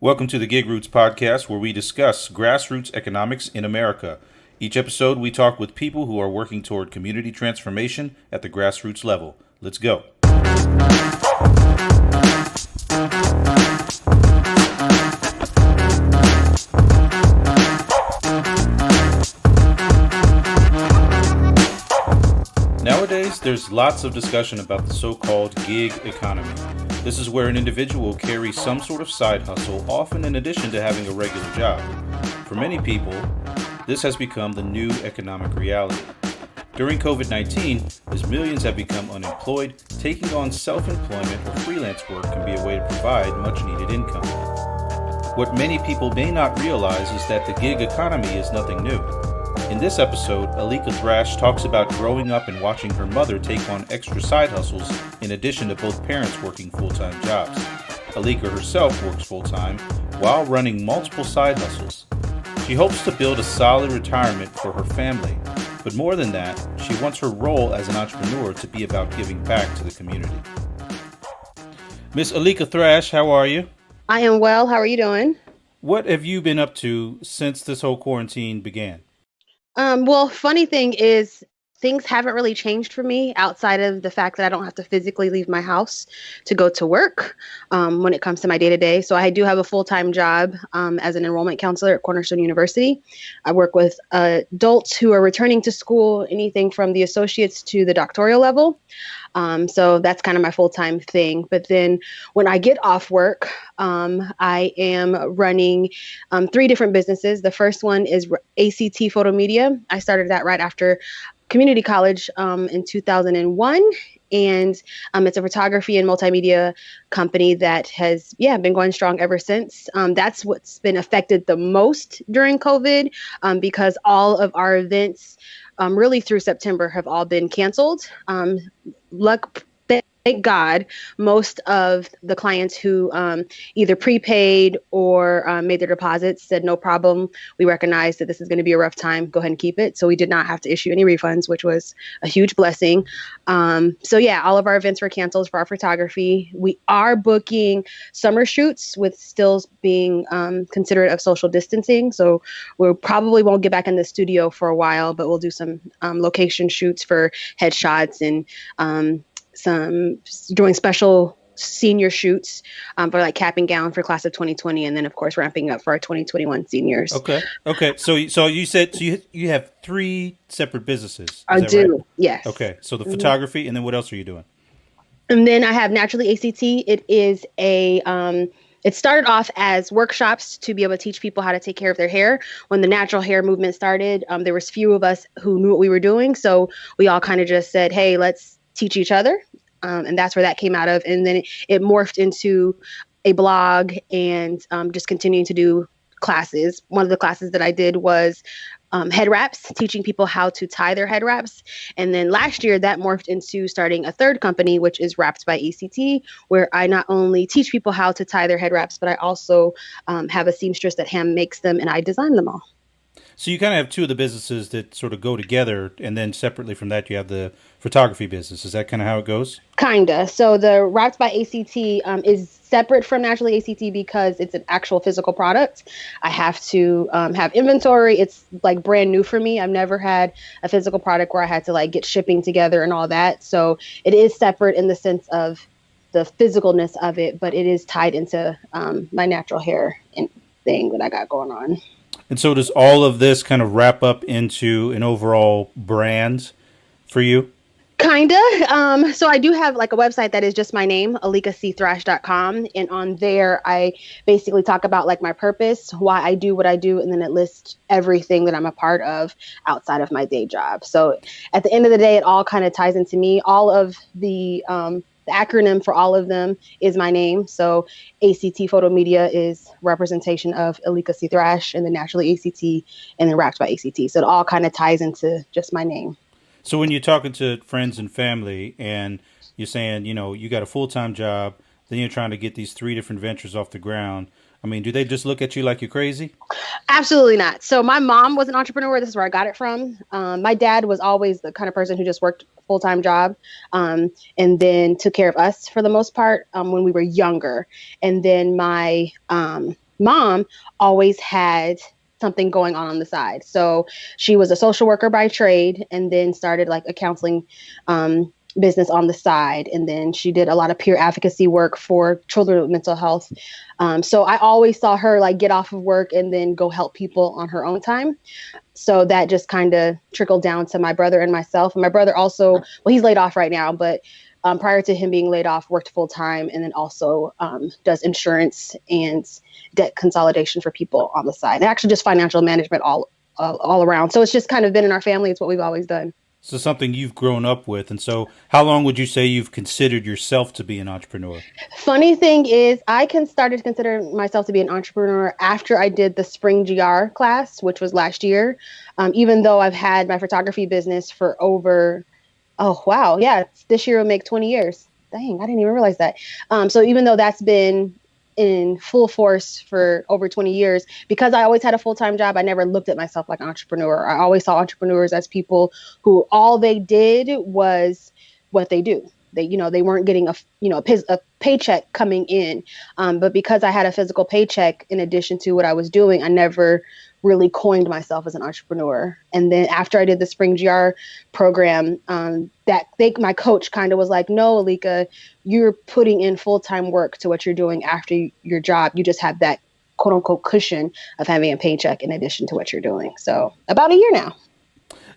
Welcome to the GigRoots podcast, where we discuss grassroots economics in America. Each episode, we talk with people who are working toward community transformation at the grassroots level. Let's go. Nowadays, there's lots of discussion about the so-called gig economy. This is where an individual will carry some sort of side hustle, often in addition to having a regular job. For many people, this has become the new economic reality. During COVID-19, as millions have become unemployed, taking on self-employment or freelance work can be a way to provide much-needed income. What many people may not realize is that the gig economy is nothing new. In this episode, Aleka Thrash talks about growing up and watching her mother take on extra side hustles in addition to both parents working full-time jobs. Aleka herself works full-time while running multiple side hustles. She hopes to build a solid retirement for her family, but more than that, she wants her role as an entrepreneur to be about giving back to the community. Miss Aleka Thrash, how are you? I am well. How are you doing? What have you been up to since this whole quarantine began? Well, funny thing is, things haven't really changed for me outside of the fact that I don't have to physically leave my house to go to work when it comes to my day-to-day. So I do have a full-time job as an enrollment counselor at Cornerstone University. I work with adults who are returning to school, anything from the associates to the doctoral level. So that's kind of my full-time thing. But then when I get off work, I am running 3 different businesses. The first one is ACT Photo Media. I started that right after community college in 2001. And it's a photography and multimedia company that has, been going strong ever since. That's what's been affected the most during COVID because all of our events really through September have all been canceled. Thank God, most of the clients who either prepaid or made their deposits said, no problem. We recognize that this is going to be a rough time. Go ahead and keep it. So we did not have to issue any refunds, which was a huge blessing. All of our events were canceled for our photography. We are booking summer shoots with stills being considerate of social distancing. So we probably won't get back in the studio for a while, but we'll do some location shoots for headshots and doing special senior shoots for like cap and gown for class of 2020, and then of course ramping up for our 2021 seniors. Okay. So you said you have 3 separate businesses. I do. Right? Yes. Okay. So the photography, and then what else are you doing? And then I have Naturally ACT. It is it started off as workshops to be able to teach people how to take care of their hair. When the natural hair movement started, there was few of us who knew what we were doing, so we all kind of just said, "Hey, let's teach each other." And that's where that came out of. And then it morphed into a blog and just continuing to do classes. One of the classes that I did was head wraps, teaching people how to tie their head wraps. And then last year that morphed into starting a third company, which is Wrapped by ACT, where I not only teach people how to tie their head wraps, but I also have a seamstress that hand makes them and I design them all. So you kind of have 2 of the businesses that sort of go together, and then separately from that, you have the photography business. Is that kind of how it goes? Kinda. So the Wrapped by ACT is separate from Naturally ACT because it's an actual physical product. I have to have inventory. It's like brand new for me. I've never had a physical product where I had to like get shipping together and all that. So it is separate in the sense of the physicalness of it, but it is tied into my natural hair and thing that I got going on. And so does all of this kind of wrap up into an overall brand for you? Kinda. So I do have like a website that is just my name, alekacthrash.com. And on there, I basically talk about like my purpose, why I do what I do, and then it lists everything that I'm a part of outside of my day job. So at the end of the day, it all kind of ties into me. All of the acronym for all of them is my name. So ACT Photo Media is representation of Aleka Thrash, and then Naturally ACT, and then Wrapped by ACT. So it all kind of ties into just my name. So when you're talking to friends and family and you're saying, you got a full-time job, then you're trying to get these 3 different ventures off the ground, I mean, do they just look at you like you're crazy? Absolutely not. So my mom was an entrepreneur. This is where I got it from. My dad was always the kind of person who just worked a full-time job and then took care of us for the most part when we were younger. And then my mom always had something going on the side. So she was a social worker by trade and then started like a counseling business on the side. And then she did a lot of peer advocacy work for children with mental health. So I always saw her like get off of work and then go help people on her own time. So that just kind of trickled down to my brother and myself. And my brother also, well, he's laid off right now, but prior to him being laid off, worked full time and then also does insurance and debt consolidation for people on the side. And actually just financial management all around. So it's just kind of been in our family. It's what we've always done. So something you've grown up with. And so how long would you say you've considered yourself to be an entrepreneur? Funny thing is, started to consider myself to be an entrepreneur after I did the spring GR class, which was last year. Even though I've had my photography business for over, oh, wow. Yeah, this year will make 20 years. Dang, I didn't even realize that. So even though that's been in full force for over 20 years, because I always had a full-time job, I never looked at myself like an entrepreneur. I always saw entrepreneurs as people who all they did was what they do. They weren't getting a paycheck coming in. But because I had a physical paycheck in addition to what I was doing, I never really coined myself as an entrepreneur. And then after I did the Spring GR program, my coach kind of was like, no, Aleka, you're putting in full-time work to what you're doing after your job. You just have that quote unquote cushion of having a paycheck in addition to what you're doing. So about a year now.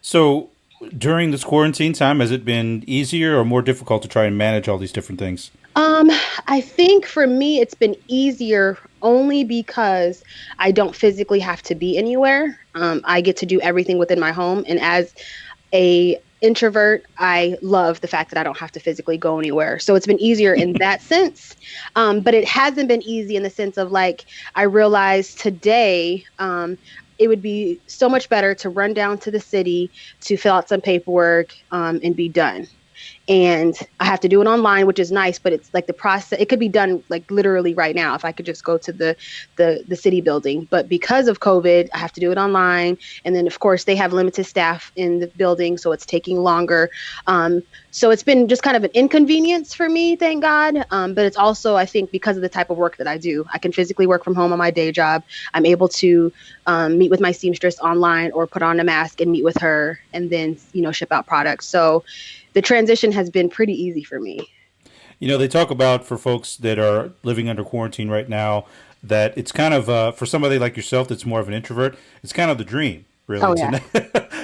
So during this quarantine time, has it been easier or more difficult to try and manage all these different things? I think for me, it's been easier only because I don't physically have to be anywhere. I get to do everything within my home. And as a introvert, I love the fact that I don't have to physically go anywhere. So it's been easier in that sense. But it hasn't been easy in the sense of like, I realized today, it would be so much better to run down to the city to fill out some paperwork and be done. And I have to do it online, which is nice, but it's like the process, it could be done like literally right now if I could just go to the city building. But because of COVID, I have to do it online. And then of course they have limited staff in the building, so it's taking longer. So it's been just kind of an inconvenience for me, thank God. But it's also, I think, because of the type of work that I do. I can physically work from home on my day job. I'm able to meet with my seamstress online or put on a mask and meet with her and then, ship out products. So the transition has been pretty easy for me. They talk about for folks that are living under quarantine right now that it's kind of for somebody like yourself that's more of an introvert, it's kind of the dream, really, Oh, yeah.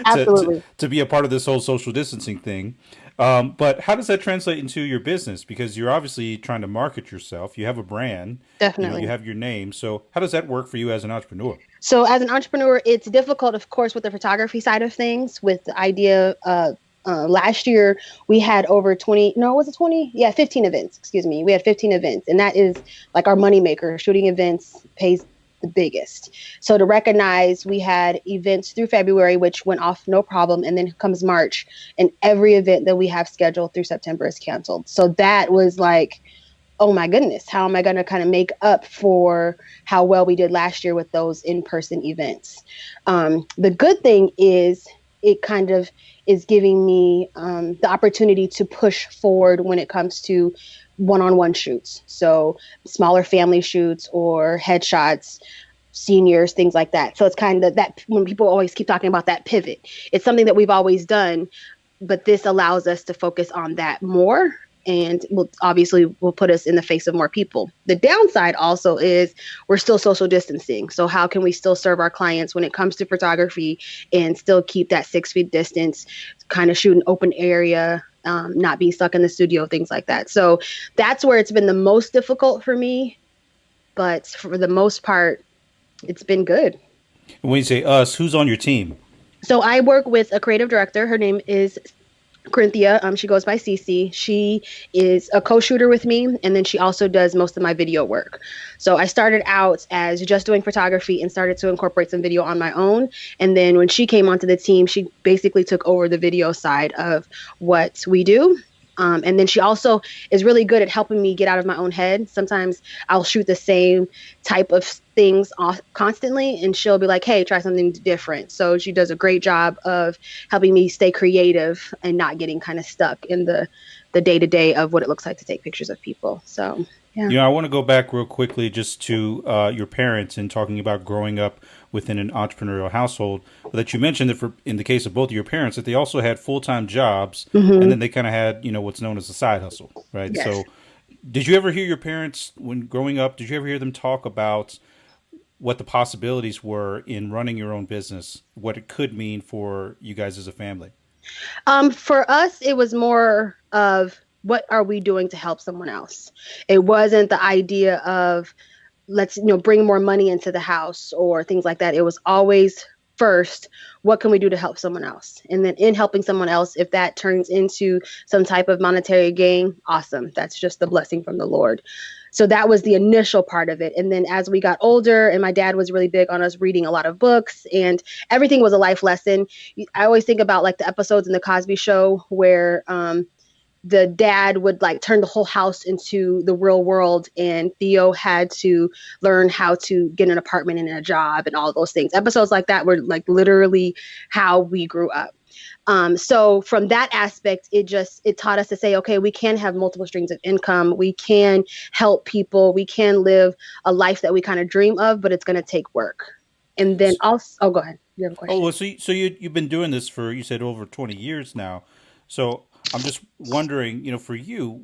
Absolutely. to be a part of this whole social distancing thing. But how does that translate into your business? Because you're obviously trying to market yourself. You have a brand. Definitely. You have your name. So how does that work for you as an entrepreneur? So as an entrepreneur, it's difficult, of course, with the photography side of things, with the idea of last year we had over 20, no, was it 20? Yeah, 15 events, excuse me. We had 15 events, and that is like our moneymaker. Shooting events pays the biggest. So to recognize, we had events through February, which went off no problem. And then comes March, and every event that we have scheduled through September is canceled. So that was like, oh my goodness, how am I going to kind of make up for how well we did last year with those in-person events? The good thing is it kind of is giving me the opportunity to push forward when it comes to one-on-one shoots. So smaller family shoots or headshots, seniors, things like that. So it's kind of that when people always keep talking about that pivot, it's something that we've always done, but this allows us to focus on that more. And will put us in the face of more people. The downside also is we're still social distancing. So how can we still serve our clients when it comes to photography and still keep that 6 feet distance, kind of shoot an open area, not be stuck in the studio, things like that. So that's where it's been the most difficult for me. But for the most part, it's been good. When you say us, who's on your team? So I work with a creative director. Her name is Corinthia. She goes by Cece. She is a co-shooter with me, and then she also does most of my video work. So I started out as just doing photography and started to incorporate some video on my own. And then when she came onto the team, she basically took over the video side of what we do. And then she also is really good at helping me get out of my own head. Sometimes I'll shoot the same type of things constantly, and she'll be like, hey, try something different. So she does a great job of helping me stay creative and not getting kind of stuck in the day-to-day of what it looks like to take pictures of people. So Yeah. I want to go back real quickly just to your parents and talking about growing up within an entrepreneurial household. That you mentioned that for in the case of both of your parents, that they also had full time jobs, and Hmm. then they kind of had what's known as a side hustle, right? Yes. So, did you ever hear your parents when growing up? Did you ever hear them talk about what the possibilities were in running your own business, what it could mean for you guys as a family? For us, it was more of what are we doing to help someone else. It wasn't the idea of let's bring more money into the house or things like that. It was always first, what can we do to help someone else, and then in helping someone else, if that turns into some type of monetary gain, awesome, that's just the blessing from the Lord. So that was the initial part of it. And then as we got older, and my dad was really big on us reading a lot of books, and everything was a life lesson. I always think about like the episodes in the Cosby Show where the dad would like turn the whole house into the real world, and Theo had to learn how to get an apartment and a job and all those things. Episodes like that were like literally how we grew up. So from that aspect, it taught us to say, okay, we can have multiple streams of income, we can help people, we can live a life that we kind of dream of, but it's going to take work. And then also, oh, go ahead, you have a Oh, question. well, so you've been doing this for, you said, over 20 years now. So I'm just wondering, for you,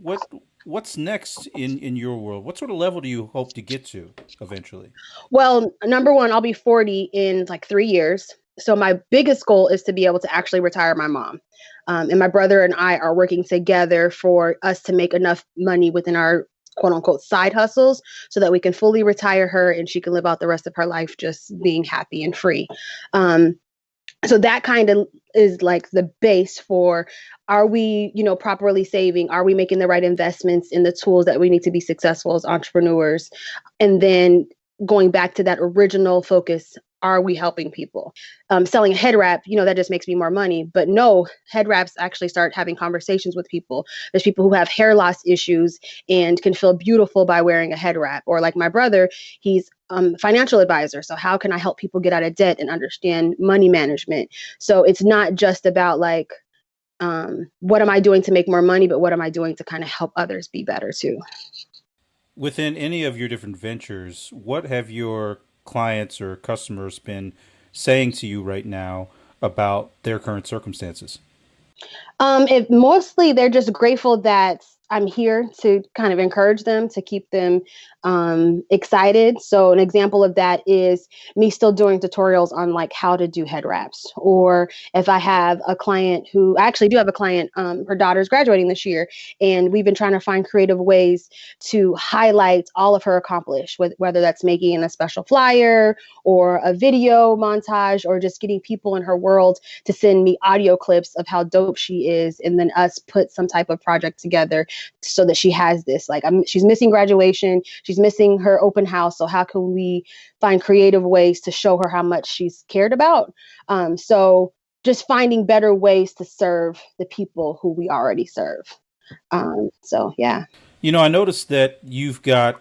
what's next in your world? What sort of level do you hope to get to eventually? Well, number one, I'll be 40 in like 3 years. So my biggest goal is to be able to actually retire my mom. And my brother and I are working together for us to make enough money within our quote unquote side hustles so that we can fully retire her and she can live out the rest of her life just being happy and free. Um, so that kind of is like the base for, are we properly saving, are we making the right investments in the tools that we need to be successful as entrepreneurs, and then going back to that original focus, are we helping people? Selling a head wrap, that just makes me more money, but no, head wraps actually start having conversations with people. There's people who have hair loss issues and can feel beautiful by wearing a head wrap, or like my brother, he's financial advisor. So how can I help people get out of debt and understand money management? So it's not just about like, what am I doing to make more money, but what am I doing to kind of help others be better too? Within any of your different ventures, what have your clients or customers been saying to you right now about their current circumstances? It mostly they're just grateful that I'm here to kind of encourage them, to keep them excited. So an example of that is me still doing tutorials on like how to do head wraps, or if I have a client who I actually do have a client, her daughter's graduating this year, and we've been trying to find creative ways to highlight all of her accomplish, with whether that's making a special flyer or a video montage, or just getting people in her world to send me audio clips of how dope she is, and then us put some type of project together so that she has this. Like, she's missing graduation, she's missing her open house. So how can we find creative ways to show her how much she's cared about? So just finding better ways to serve the people who we already serve. So yeah. I noticed that you've got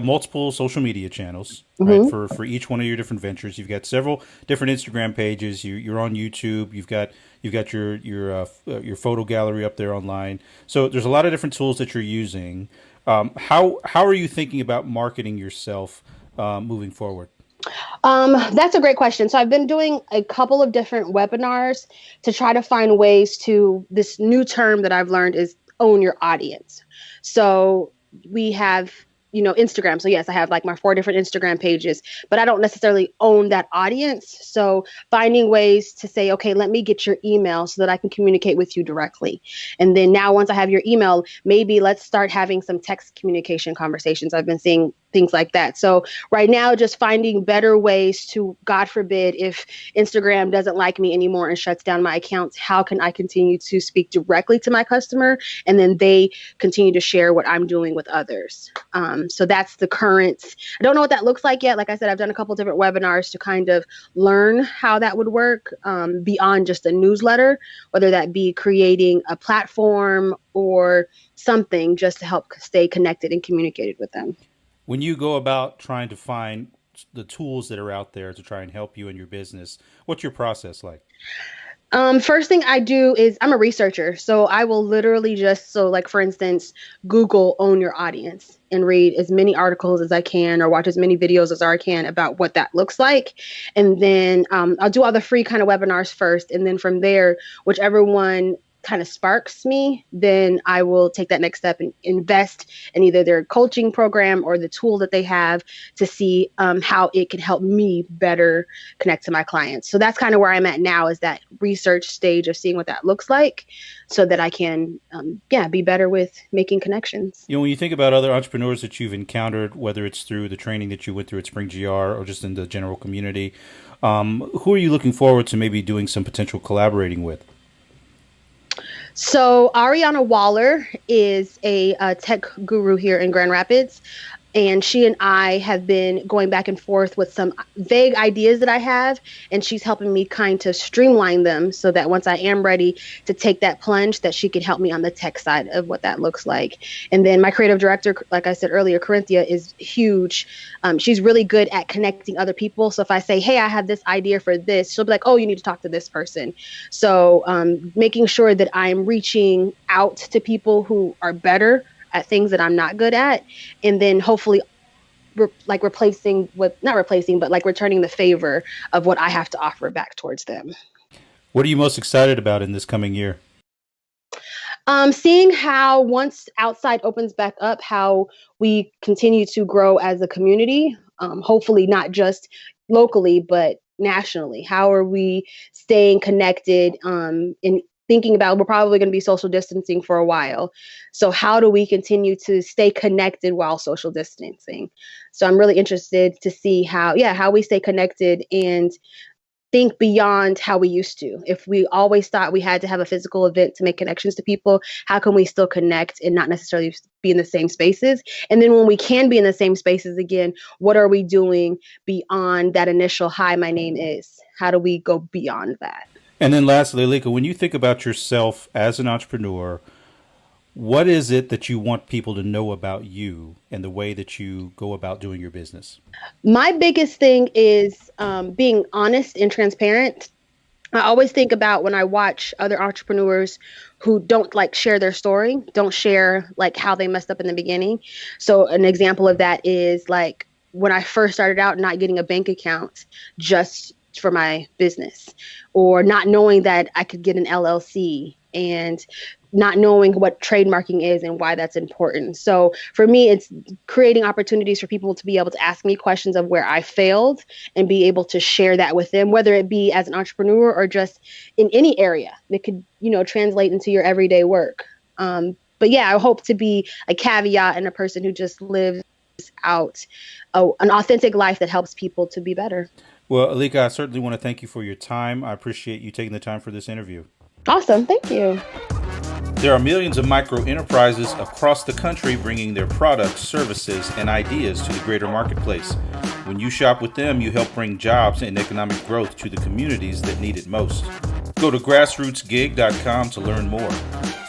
multiple social media channels, right? Hmm. For each one of your different ventures, you've got several different Instagram pages. You're on YouTube. You've got your photo gallery up there online. So there's a lot of different tools that you're using. How are you thinking about marketing yourself moving forward? That's a great question. So I've been doing a couple of different webinars to try to find ways to, this new term that I've learned is own your audience. So we have, Instagram. So yes, I have like my 4 different Instagram pages, but I don't necessarily own that audience. So finding ways to say, okay, let me get your email so that I can communicate with you directly. And then now once I have your email, maybe let's start having some text communication conversations. I've been seeing things like that. So right now, just finding better ways to, God forbid, if Instagram doesn't like me anymore and shuts down my accounts, how can I continue to speak directly to my customer, and then they continue to share what I'm doing with others? So that's the current. I don't know what that looks like yet. Like I said, I've done a couple different webinars to kind of learn how that would work, beyond just a newsletter, whether that be creating a platform or something just to help stay connected and communicated with them. When you go about trying to find the tools that are out there to try and help you in your business, what's your process like? First thing I do is I'm a researcher. So I will literally like for instance, Google own your audience and read as many articles as I can or watch as many videos as I can about what that looks like. And then I'll do all the free kind of webinars first. And then from there, whichever one kind of sparks me, then I will take that next step and invest in either their coaching program or the tool that they have to see how it can help me better connect to my clients. So that's kind of where I'm at now, is that research stage of seeing what that looks like so that I can, be better with making connections. When you think about other entrepreneurs that you've encountered, whether it's through the training that you went through at Spring GR or just in the general community, who are you looking forward to maybe doing some potential collaborating with? So Ariana Waller is a tech guru here in Grand Rapids. And she and I have been going back and forth with some vague ideas that I have, and she's helping me kind of streamline them so that once I am ready to take that plunge, that she can help me on the tech side of what that looks like. And then my creative director, like I said earlier, Corinthia, is huge. She's really good at connecting other people. So if I say, hey, I have this idea for this, she'll be like, oh, you need to talk to this person. So making sure that I'm reaching out to people who are better at things that I'm not good at, and then hopefully returning the favor of what I have to offer back towards them. What are you most excited about in this coming year? Seeing how once outside opens back up, how we continue to grow as a community, hopefully not just locally, but nationally. How are we staying connected in thinking about, we're probably going to be social distancing for a while. So how do we continue to stay connected while social distancing? So I'm really interested to see how we stay connected and think beyond how we used to. If we always thought we had to have a physical event to make connections to people, how can we still connect and not necessarily be in the same spaces? And then when we can be in the same spaces again, what are we doing beyond that initial, hi, my name is? How do we go beyond that? And then lastly, Aleka, when you think about yourself as an entrepreneur, what is it that you want people to know about you and the way that you go about doing your business? My biggest thing is being honest and transparent. I always think about when I watch other entrepreneurs who don't share their story, don't share how they messed up in the beginning. So an example of that is when I first started out, not getting a bank account just for my business, or not knowing that I could get an LLC, and not knowing what trademarking is and why that's important. So for me, it's creating opportunities for people to be able to ask me questions of where I failed and be able to share that with them, whether it be as an entrepreneur or just in any area that could, translate into your everyday work. But yeah, I hope to be a caveat and a person who just lives out an authentic life that helps people to be better. Well, Aleka, I certainly want to thank you for your time. I appreciate you taking the time for this interview. Awesome. Thank you. There are millions of micro enterprises across the country bringing their products, services, and ideas to the greater marketplace. When you shop with them, you help bring jobs and economic growth to the communities that need it most. Go to grassrootsgig.com to learn more.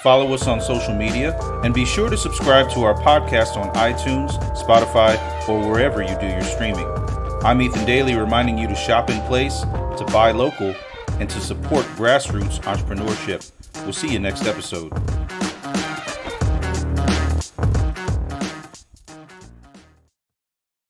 Follow us on social media, and be sure to subscribe to our podcast on iTunes, Spotify, or wherever you do your streaming. I'm Ethan Daly, reminding you to shop in place, to buy local, and to support grassroots entrepreneurship. We'll see you next episode.